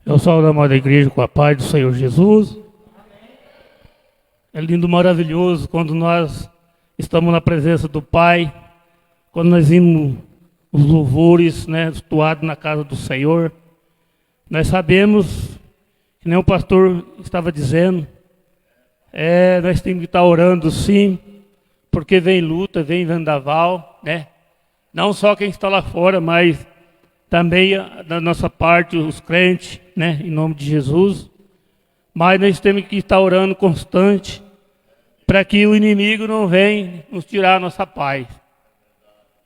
Eu saúdo a amada igreja com a paz do Senhor Jesus. É lindo, maravilhoso quando nós estamos na presença do Pai, quando nós vimos os louvores, situados na casa do Senhor. Nós sabemos, que nem o pastor estava dizendo, nós temos que estar orando sim, porque vem luta, vem vendaval, Não só quem está lá fora, mas também da nossa parte, os crentes, em nome de Jesus. Mas nós temos que estar orando constante, para que o inimigo não venha nos tirar a nossa paz.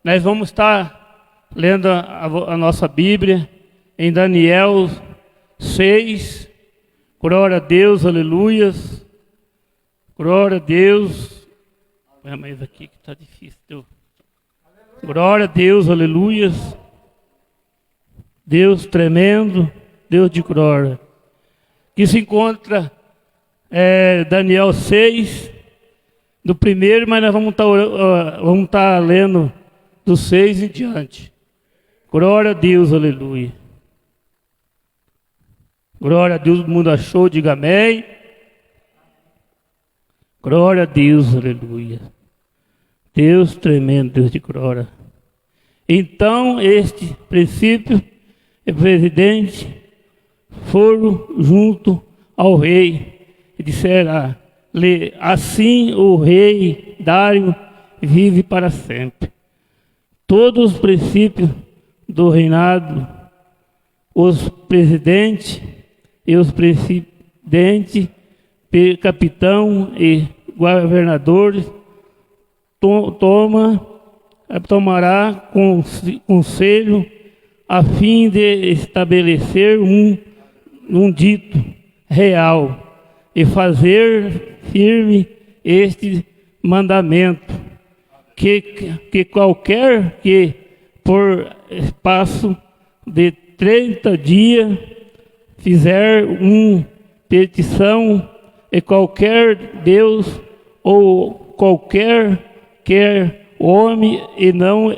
Nós vamos estar lendo a nossa Bíblia em Daniel 6. Glória a Deus, aleluias. Glória a Deus. Mas aqui que está difícil. Glória a Deus, aleluias. Deus tremendo, Deus de glória. Que se encontra Daniel 6, do primeiro, mas nós vamos estar lendo do 6 em diante. Glória a Deus, aleluia. Glória a Deus, o mundo achou, diga amém. Glória a Deus, aleluia. Deus tremendo, Deus de glória. Então, este princípio e presidente foram junto ao rei e disseram: assim o rei Dário vive para sempre. Todos os princípios do reinado, os presidentes e os presidentes, capitão e governadores, tomará conselho a fim de estabelecer um dito real e fazer firme este mandamento, que qualquer que por espaço de 30 dias fizer uma petição, e qualquer Deus ou qualquer homem, e não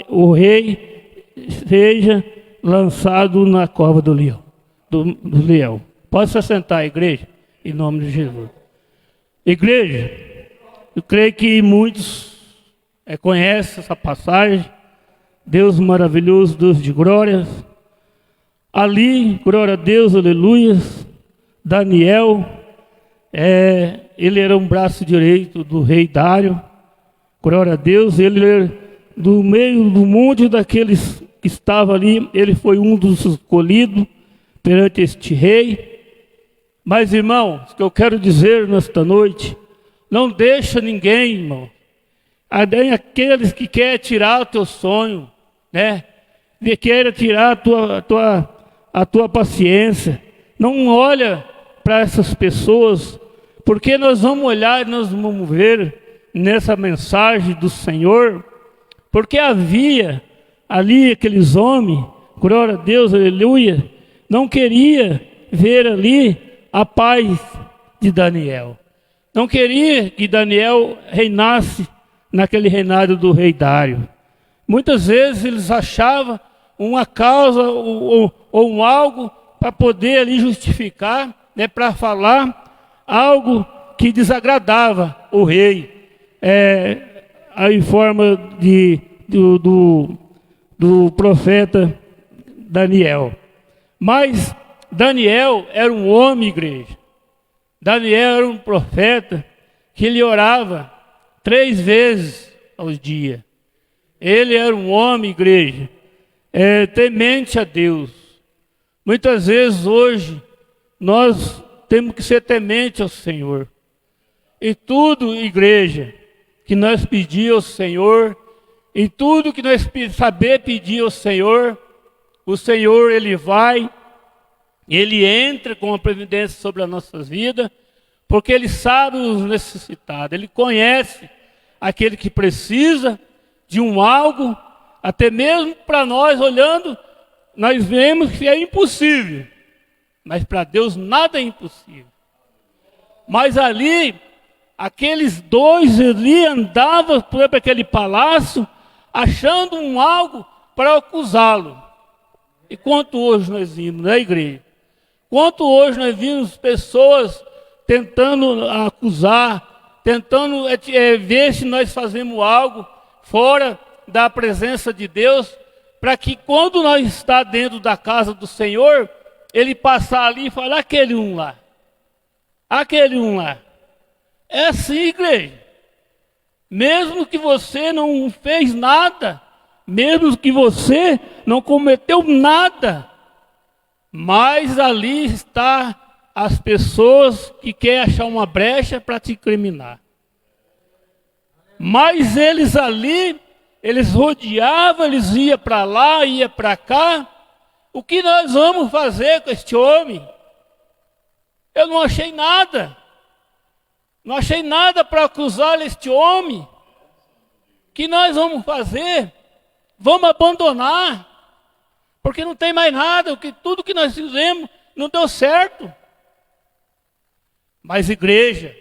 o rei seja lançado na cova do leão. Pode se assentar, igreja, em nome de Jesus. Igreja, eu creio que muitos conhecem essa passagem. Deus maravilhoso, Deus de glórias. Ali, glória a Deus, aleluia. Daniel, ele era um braço direito do rei Dário. Glória a Deus, ele era do meio do monte daqueles que estavam ali, ele foi um dos escolhidos perante este rei. Mas, irmãos, o que eu quero dizer nesta noite, não deixa ninguém, irmão, aqueles que querem tirar o teu sonho, que querem tirar a tua paciência, não olha para essas pessoas, porque nós vamos olhar e nós vamos ver nessa mensagem do Senhor, porque havia ali aqueles homens, glória a Deus, aleluia, não queria ver ali a paz de Daniel. Não queria que Daniel reinasse naquele reinado do rei Dário. Muitas vezes eles achavam uma causa ou um algo para poder ali justificar, para falar algo que desagradava o rei, em forma do profeta Daniel. Mas Daniel era um homem, igreja. Daniel era um profeta que ele orava 3 vezes ao dia. Ele era um homem, igreja, temente a Deus. Muitas vezes hoje nós temos que ser temente ao Senhor. E tudo, igreja, que nós pedir ao Senhor, e tudo que nós saber pedir ao Senhor, o Senhor, Ele vai, Ele entra com a providência sobre as nossas vidas, porque Ele sabe os necessitados, Ele conhece aquele que precisa de algo, até mesmo para nós olhando, nós vemos que é impossível, mas para Deus nada é impossível. Mas ali, aqueles dois ali andavam por aquele palácio, achando algo para acusá-lo. E quanto hoje nós vimos, né, igreja? Quanto hoje nós vimos pessoas tentando acusar, tentando ver se nós fazemos algo fora da presença de Deus, para que quando nós está dentro da casa do Senhor, ele passar ali e falar, aquele um lá. Aquele um lá. É assim, igreja. Mesmo que você não fez nada, mesmo que você não cometeu nada, mas ali está as pessoas que querem achar uma brecha para te incriminar. Mas eles ali, eles rodeavam, eles iam para lá, iam para cá. O que nós vamos fazer com este homem? Eu não achei nada. Não achei nada para acusar este homem. O que nós vamos fazer? Vamos abandonar. Porque não tem mais nada. Tudo que nós fizemos não deu certo. Mas igreja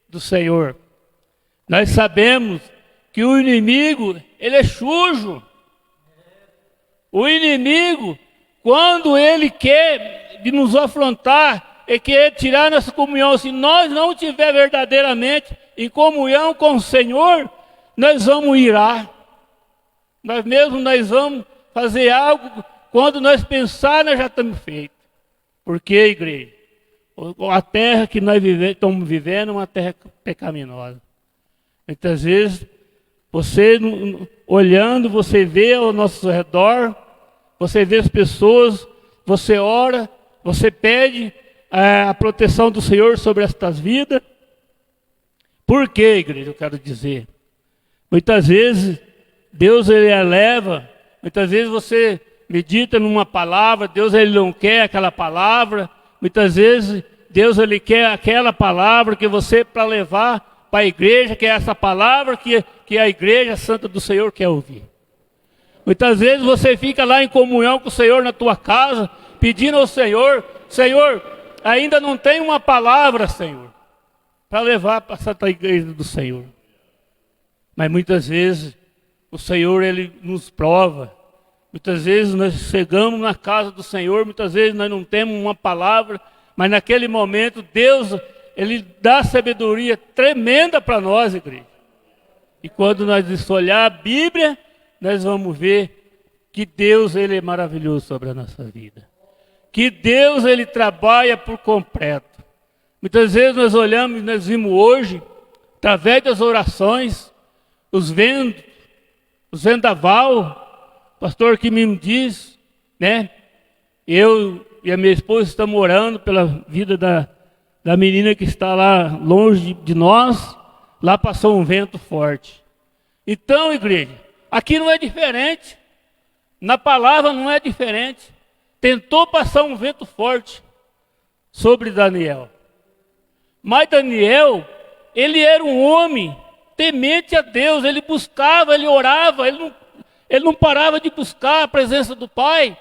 do Senhor, nós sabemos que o inimigo, ele é sujo. O inimigo, quando ele quer nos afrontar, ele quer tirar nossa comunhão, se nós não estiver verdadeiramente em comunhão com o Senhor, nós vamos irar. Nós vamos fazer algo, quando nós pensar, nós já estamos feitos. Por quê, igreja? A terra que nós estamos vivendo é uma terra pecaminosa. Muitas vezes, você olhando, você vê ao nosso redor, você vê as pessoas, você ora, você pede a proteção do Senhor sobre estas vidas. Por quê, igreja? Eu quero dizer. Muitas vezes, Deus ele eleva, muitas vezes você medita numa palavra, Deus ele não quer aquela palavra. Muitas vezes, Deus ele quer aquela palavra que você, para levar para a igreja, que é essa palavra que a igreja santa do Senhor quer ouvir. Muitas vezes você fica lá em comunhão com o Senhor na tua casa, pedindo ao Senhor, Senhor, ainda não tem uma palavra, Senhor, para levar para a santa igreja do Senhor. Mas muitas vezes o Senhor ele nos prova. Muitas vezes nós chegamos na casa do Senhor, muitas vezes nós não temos uma palavra, mas naquele momento Deus, ele dá sabedoria tremenda para nós, igreja. E quando nós olhar a Bíblia, nós vamos ver que Deus, ele é maravilhoso sobre a nossa vida. Que Deus, ele trabalha por completo. Muitas vezes nós olhamos, nós vimos hoje, através das orações, os ventos, os vendaval, pastor que me diz, né? Eu e a minha esposa estamos orando pela vida da menina que está lá longe de nós. Lá passou um vento forte. Então, igreja, aqui não é diferente. Na palavra não é diferente. Tentou passar um vento forte sobre Daniel. Mas Daniel, ele era um homem temente a Deus. Ele buscava, ele orava, ele não parava de buscar a presença do Pai.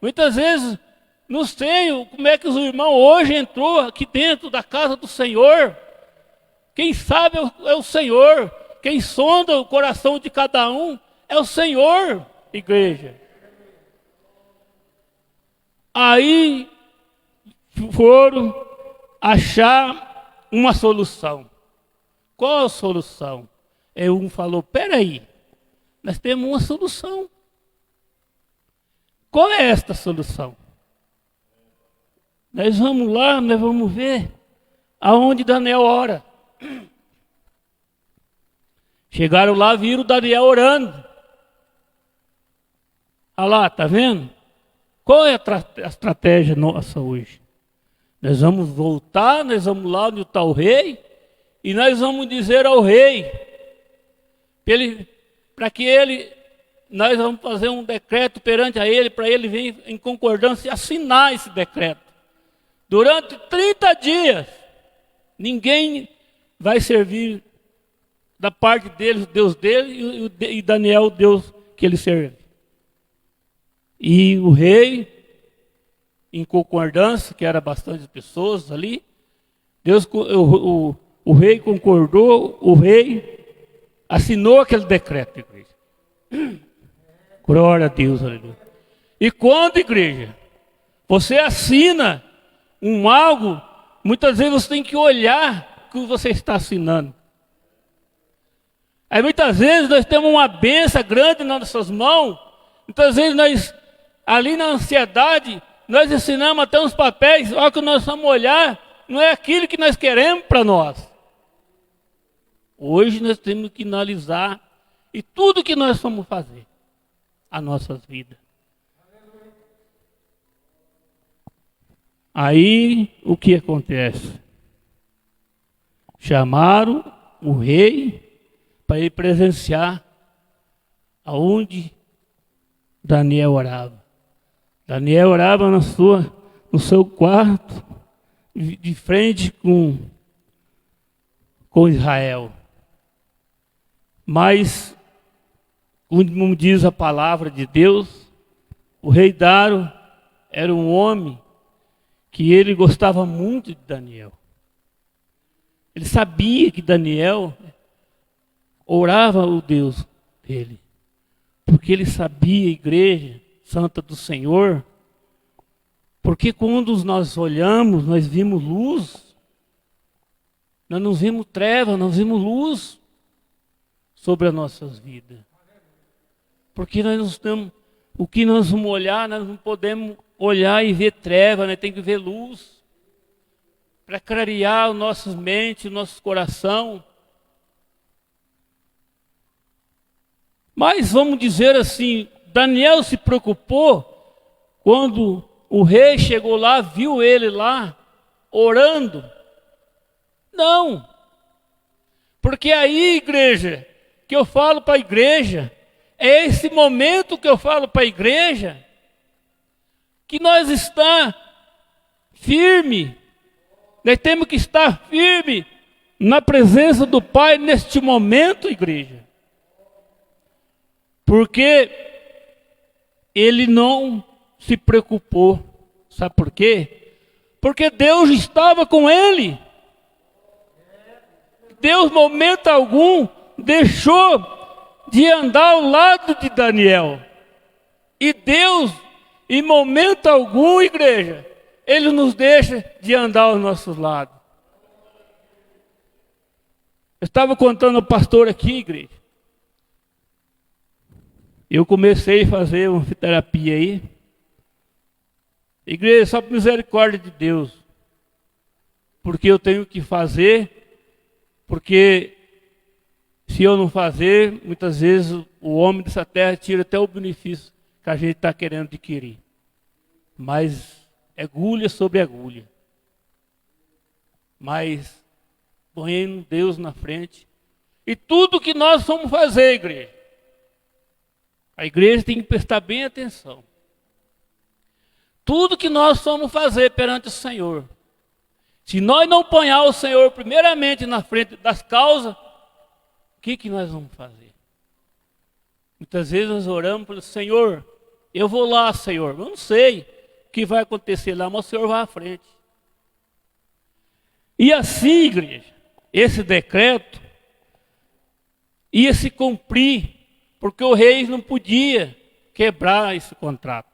Muitas vezes, não sei como é que os irmãos hoje entrou aqui dentro da casa do Senhor. Quem sabe é o Senhor. Quem sonda o coração de cada um é o Senhor, igreja. Aí foram achar uma solução. Qual a solução? Um falou, peraí, nós temos uma solução. Qual é esta solução? Nós vamos lá, nós vamos ver aonde Daniel ora. Chegaram lá, viram Daniel orando. Olha lá, tá vendo? Qual é a estratégia nossa hoje? Nós vamos voltar, nós vamos lá onde está o rei, e nós vamos dizer ao rei, para que nós vamos fazer um decreto perante a ele, para ele vir em concordância e assinar esse decreto. Durante 30 dias, ninguém vai servir da parte dele, o Deus dele, e Daniel, o Deus que ele serve. E o rei, em concordância, que era bastante pessoas ali, o rei concordou, o rei assinou aquele decreto, igreja. Glória a Deus, aleluia. E quando, igreja, você assina algo, muitas vezes você tem que olhar o que você está assinando. Aí muitas vezes nós temos uma bênção grande nas nossas mãos, muitas vezes nós, ali na ansiedade, nós assinamos até uns papéis, olha que nós vamos olhar, não é aquilo que nós queremos para nós. Hoje nós temos que analisar e tudo que nós vamos fazer, as nossas vidas. Aí o que acontece? Chamaram o rei para ir presenciar aonde Daniel orava. Daniel orava no seu quarto, de frente com Israel. Mas, como diz a palavra de Deus, o rei Dário era um homem que ele gostava muito de Daniel. Ele sabia que Daniel orava o Deus dele. Porque ele sabia, igreja santa do Senhor, porque quando nós olhamos, nós vimos luz, nós não vimos treva, nós vimos luz sobre as nossas vidas. Porque nós não estamos, o que nós vamos olhar, nós não podemos olhar e ver treva, nós temos que ver luz, para clarear as nossas mentes, o nosso coração. Mas vamos dizer assim, Daniel se preocupou quando o rei chegou lá, viu ele lá, orando. Não. Porque aí, igreja, que eu falo para a igreja, é esse momento que eu falo para a igreja, que nós está firme, nós temos que estar firme na presença do Pai neste momento, igreja. Porque ele não se preocupou. Sabe por quê? Porque Deus estava com ele. Deus, momento algum, deixou de andar ao lado de Daniel. E Deus, em momento algum, igreja, Ele nos deixa de andar aos nossos lados. Eu estava contando ao pastor aqui, igreja. Eu comecei a fazer uma terapia aí. Igreja, só por misericórdia de Deus. Porque eu tenho que fazer, porque se eu não fazer, muitas vezes o homem dessa terra tira até o benefício que a gente está querendo adquirir. Mas é agulha sobre agulha. Mas põe Deus na frente. E tudo que nós vamos fazer, igreja, a igreja tem que prestar bem atenção. Tudo que nós vamos fazer perante o Senhor, se nós não ponhar o Senhor primeiramente na frente das causas, o que nós vamos fazer? Muitas vezes nós oramos para o Senhor, eu vou lá, Senhor, eu não sei o que vai acontecer lá, mas o Senhor vai à frente. E assim, igreja, esse decreto ia se cumprir, porque o rei não podia quebrar esse contrato.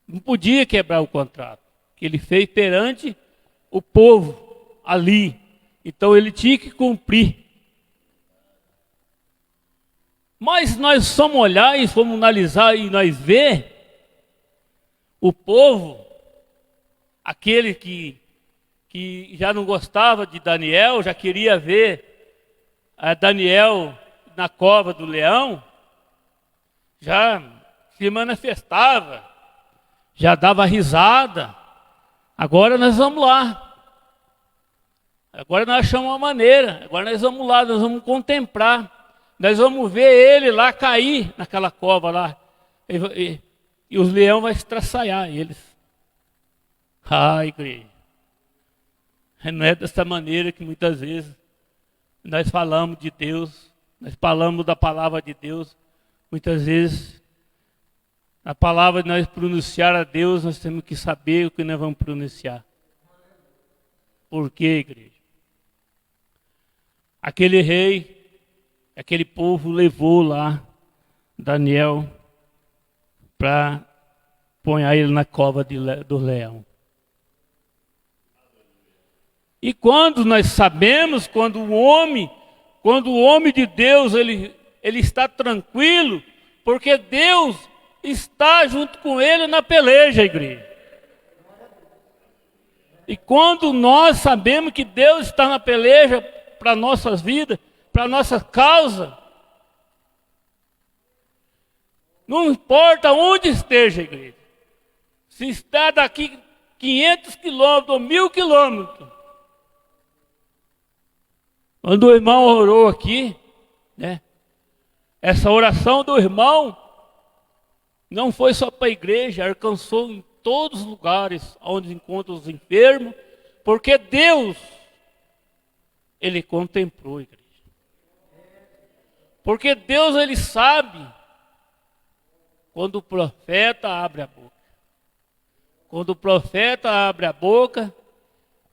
Não podia quebrar o contrato que ele fez perante o povo ali. Então ele tinha que cumprir. Mas nós vamos olhar e vamos analisar e nós ver o povo, aquele que já não gostava de Daniel, já queria ver Daniel na cova do leão, já se manifestava, já dava risada. Agora nós vamos lá. Agora nós achamos uma maneira. Agora nós vamos lá, nós vamos contemplar. Nós vamos ver ele lá cair naquela cova lá. E os leões vão estraçalhar eles. Ah, igreja. Não é dessa maneira que muitas vezes nós falamos de Deus. Nós falamos da palavra de Deus. Muitas vezes, a palavra de nós pronunciar a Deus, nós temos que saber o que nós vamos pronunciar. Por quê, igreja? Aquele rei, aquele povo levou lá Daniel para pôr ele na cova do leão. E quando nós sabemos, quando o homem de Deus, ele está tranquilo, porque Deus está junto com ele na peleja, igreja. E quando nós sabemos que Deus está na peleja para nossas vidas, para nossa causa, não importa onde esteja, igreja, se está daqui 500 quilômetros ou 1000 quilômetros, quando o irmão orou aqui, né? Essa oração do irmão não foi só para a igreja, alcançou em todos os lugares onde encontra os enfermos, porque Deus, Ele contemplou a igreja. Porque Deus, Ele sabe quando o profeta abre a boca. Quando o profeta abre a boca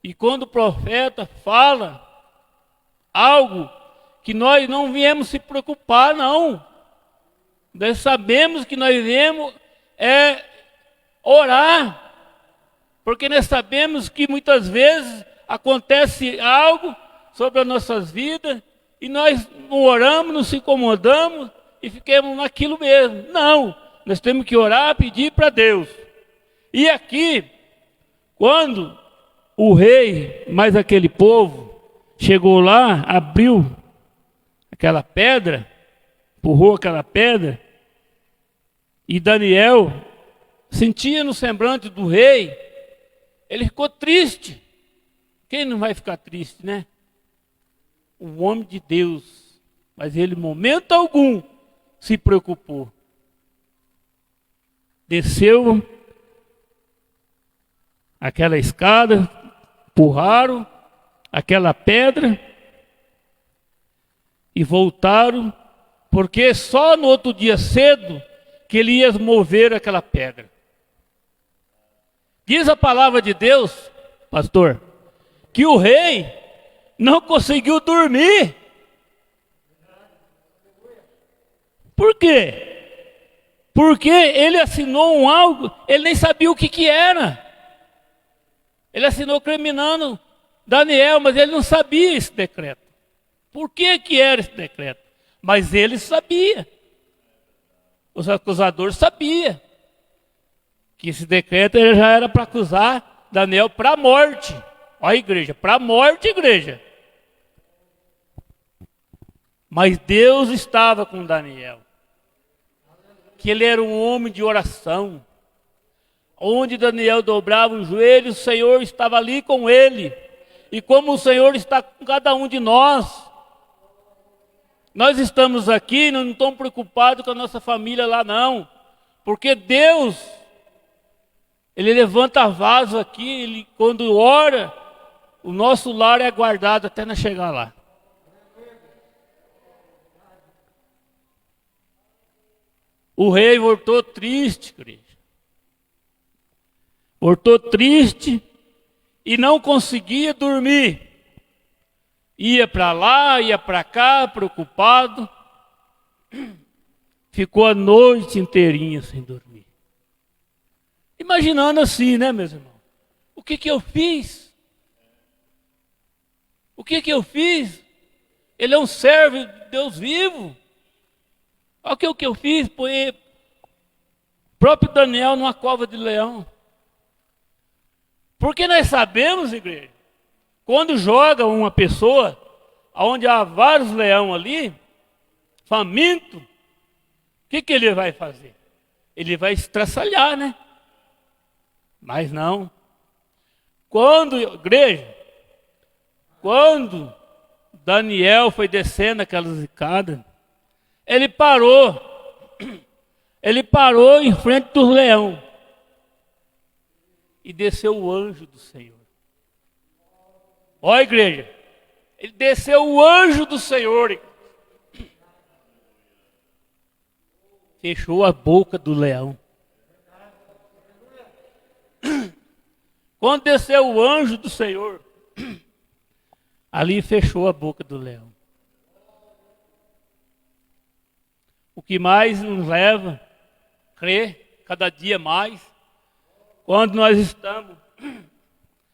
e quando o profeta fala algo que nós não viemos se preocupar, não. Nós sabemos que nós viemos orar, porque nós sabemos que muitas vezes acontece algo sobre as nossas vidas e nós não oramos, não se incomodamos e ficamos naquilo mesmo. Não, nós temos que orar, pedir para Deus. E aqui, quando o rei, mais aquele povo, chegou lá, abriu aquela pedra, empurrou aquela pedra, e Daniel sentia no semblante do rei, ele ficou triste. Quem não vai ficar triste, né? Um homem de Deus, mas ele, em momento algum, se preocupou. Desceu aquela escada, empurraram aquela pedra e voltaram, porque só no outro dia cedo que ele ia mover aquela pedra. Diz a palavra de Deus, pastor, que o rei não conseguiu dormir. Por quê? Porque ele assinou algo, ele nem sabia o que era. Ele assinou criminando Daniel, mas ele não sabia esse decreto. Por que era esse decreto? Mas ele sabia. Os acusadores sabiam que esse decreto ele já era para acusar Daniel para a morte. Olha a igreja, para a morte, igreja. Mas Deus estava com Daniel. Que ele era um homem de oração. Onde Daniel dobrava os joelhos, o Senhor estava ali com ele. E como o Senhor está com cada um de nós. Nós estamos aqui, não estamos preocupados com a nossa família lá não. Porque Deus, Ele levanta vaso aqui, Ele, quando ora, o nosso lar é guardado até nós chegar lá. O rei voltou triste, igreja. Voltou triste e não conseguia dormir. Ia para lá, ia para cá, preocupado. Ficou a noite inteirinha sem dormir. Imaginando assim, né, meus irmãos? O que eu fiz? O que eu fiz? Ele é um servo de Deus vivo. Olha o que eu fiz, pôr o próprio Daniel numa cova de leão. Porque nós sabemos, igreja, quando joga uma pessoa, onde há vários leões ali, faminto, o que ele vai fazer? Ele vai estraçalhar, né? Mas não. Igreja, quando Daniel foi descendo aquelas escadas, ele parou em frente dos leões e desceu o anjo do Senhor. Ó igreja, ele desceu o anjo do Senhor, fechou a boca do leão. Quando desceu o anjo do Senhor, ali fechou a boca do leão. O que mais nos leva a crer, cada dia mais. Quando nós estamos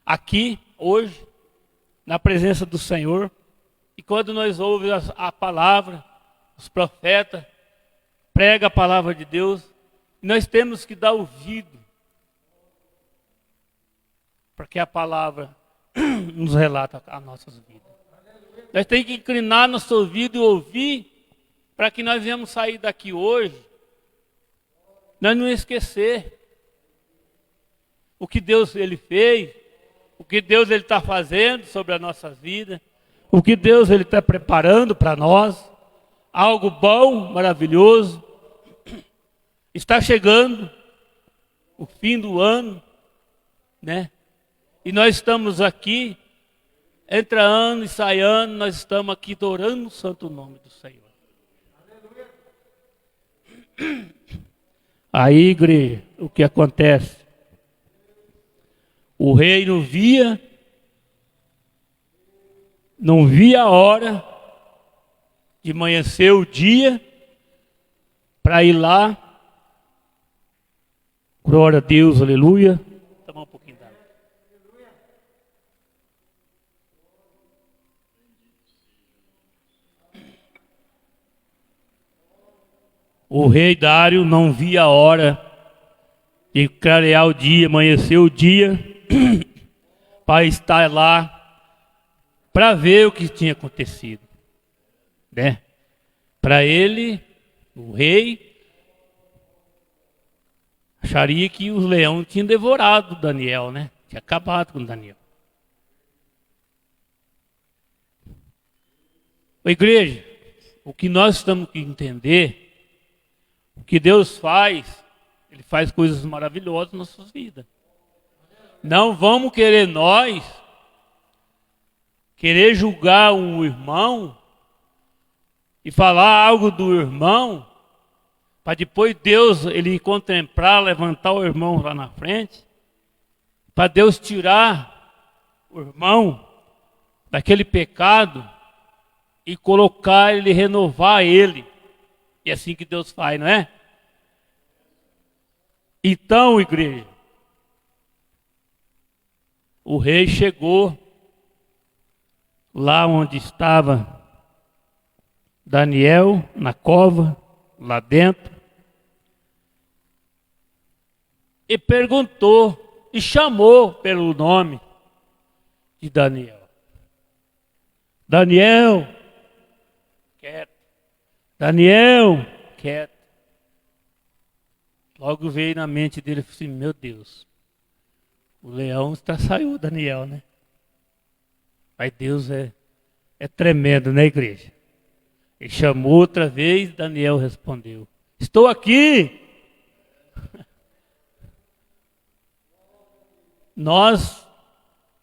aqui, hoje, na presença do Senhor, e quando nós ouvimos a palavra, os profetas, prega a palavra de Deus, nós temos que dar ouvido, porque a palavra nos relata as nossas vidas. Nós temos que inclinar nosso ouvido e ouvir, para que nós venhamos sair daqui hoje, nós não esquecer o que Deus ele fez, o que Deus ele está fazendo sobre a nossa vida, o que Deus ele está preparando para nós, algo bom, maravilhoso. Está chegando o fim do ano, né? E nós estamos aqui, entra ano e sai ano, nós estamos aqui adorando o santo nome do Senhor. Aí, igreja, o que acontece? O rei não via a hora de amanhecer o dia para ir lá. Glória a Deus, aleluia. Toma um pouquinho d'água. O rei Dário não via a hora de clarear o dia, amanhecer o dia, para estar lá, para ver o que tinha acontecido, né? Para ele, o rei, acharia que os leões tinham devorado Daniel, né? Tinha acabado com Daniel. A igreja, o que nós temos que entender, o que Deus faz, Ele faz coisas maravilhosas nas nossas vidas. Não vamos querer nós, querer julgar um irmão e falar algo do irmão, para depois Deus ele contemplar, levantar o irmão lá na frente, para Deus tirar o irmão daquele pecado e colocar ele, renovar ele. É assim que Deus faz, não é? Então, igreja, o rei chegou lá onde estava Daniel, na cova, lá dentro, e perguntou, e chamou pelo nome de Daniel. Daniel, quieto. Daniel, quieto. Logo veio na mente dele assim, meu Deus, o leão saiu Daniel, né? Mas Deus é tremendo, né, igreja? Ele chamou outra vez, Daniel respondeu, estou aqui. Nós,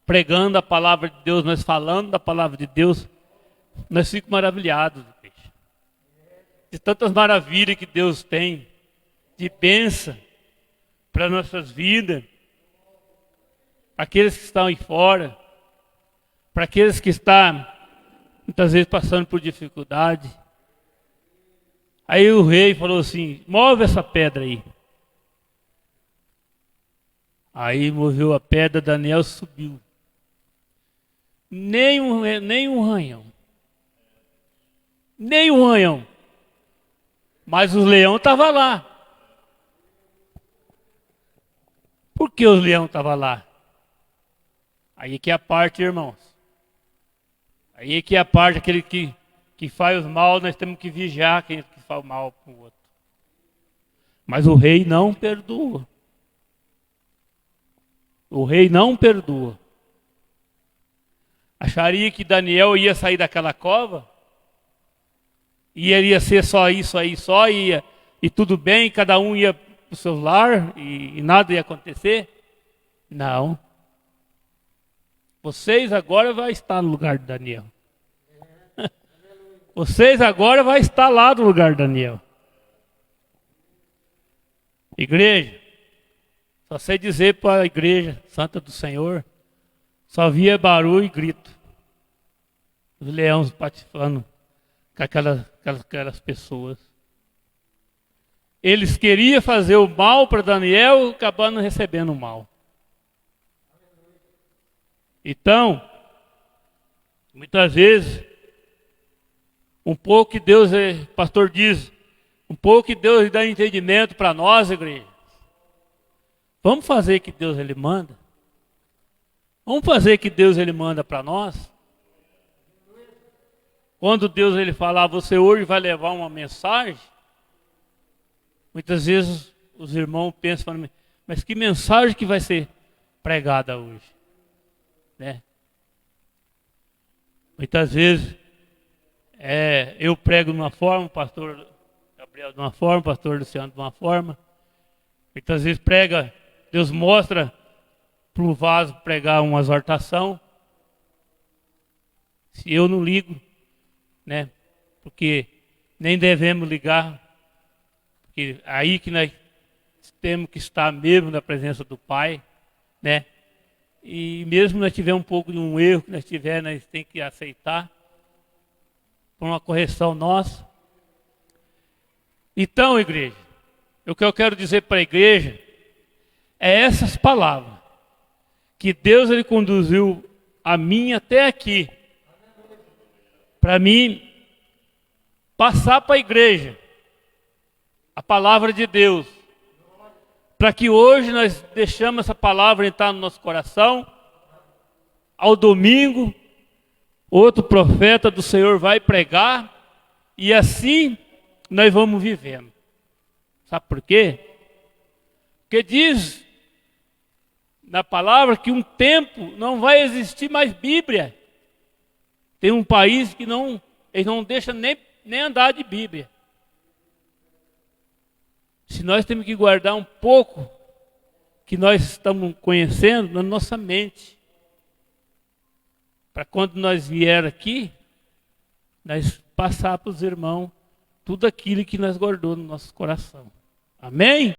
pregando a palavra de Deus, nós falando da palavra de Deus, nós ficamos maravilhados, igreja. De tantas maravilhas que Deus tem, de bênção para nossas vidas, para aqueles que estão aí fora, para aqueles que estão muitas vezes passando por dificuldade. Aí o rei falou assim, move essa pedra aí. Aí moveu a pedra, Daniel subiu. Nem um ranhão. Nem um ranhão. Mas o leão estava lá. Por que o leão estava lá? Aí que é a parte, irmãos. Aí que é a parte, aquele que faz o mal, nós temos que vigiar quem que faz o mal para o outro. Mas o rei não perdoa. O rei não perdoa. Acharia que Daniel ia sair daquela cova? E ele ia ser só isso aí, só ia, e tudo bem, cada um ia para o seu lar e nada ia acontecer? Não. Vocês agora vão estar no lugar de Daniel. Vocês agora vão estar lá no lugar de Daniel. Igreja, só sei dizer para a igreja santa do Senhor, só via barulho e grito. Os leões patifando com aquelas pessoas. eles queriam fazer o mal para Daniel, acabando recebendo o mal. Então, muitas vezes, um pouco que Deus, o pastor diz, um pouco que Deus dá entendimento para nós, igreja. Vamos fazer que Deus Ele manda. Vamos fazer que Deus Ele manda para nós. Quando Deus Ele falar, você hoje vai levar uma mensagem. Muitas vezes os irmãos pensam, mas que mensagem que vai ser pregada hoje? Né? Muitas vezes eu prego de uma forma, o pastor Gabriel de uma forma, o pastor Luciano de uma forma. Muitas vezes prega, Deus mostra para o vaso pregar uma exortação. Se eu não ligo, né? Porque nem devemos ligar, porque aí que nós temos que estar mesmo na presença do Pai, né? E mesmo nós tiver um pouco de um erro que nós tiver, nós temos que aceitar por uma correção nossa. Então, igreja, o que eu quero dizer para a igreja é essas palavras que Deus Ele conduziu a mim até aqui, para mim passar para a igreja a palavra de Deus, para que hoje nós deixamos essa palavra entrar no nosso coração. Ao domingo, outro profeta do Senhor vai pregar, e assim nós vamos vivendo. Sabe por quê? Porque diz na palavra que um tempo não vai existir mais Bíblia. Tem um país que eles não deixam nem andar de Bíblia. Se nós temos que guardar um pouco que nós estamos conhecendo na nossa mente, para quando nós vier aqui, nós passar para os irmãos tudo aquilo que nós guardou no nosso coração. Amém?